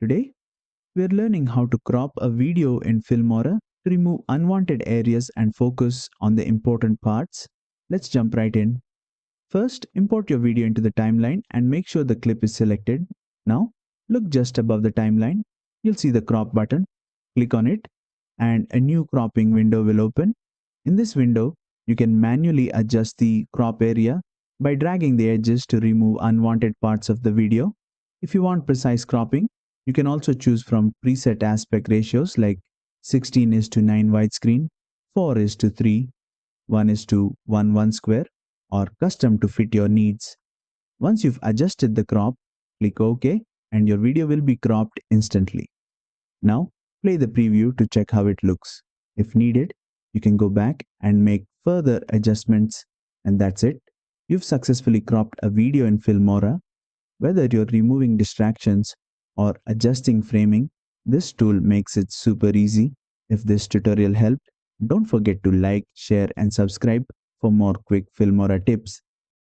Today, we're learning how to crop a video in Filmora to remove unwanted areas and focus on the important parts. Let's jump right in. First, import your video into the timeline and make sure the clip is selected. Now, look just above the timeline. You'll see the crop button. Click on it, and a new cropping window will open. In this window, you can manually adjust the crop area by dragging the edges to remove unwanted parts of the video. If you want precise cropping, you can also choose from preset aspect ratios like 16:9 widescreen, 4:3, 1:1 square, or custom to fit your needs. Once you've adjusted the crop, click OK and your video will be cropped instantly. Now, play the preview to check how it looks. If needed, you can go back and make further adjustments, and that's it. You've successfully cropped a video in Filmora. Whether you're removing distractions or adjusting framing, this tool makes it super easy. If this tutorial helped, don't forget to like, share, and subscribe for more quick Filmora tips.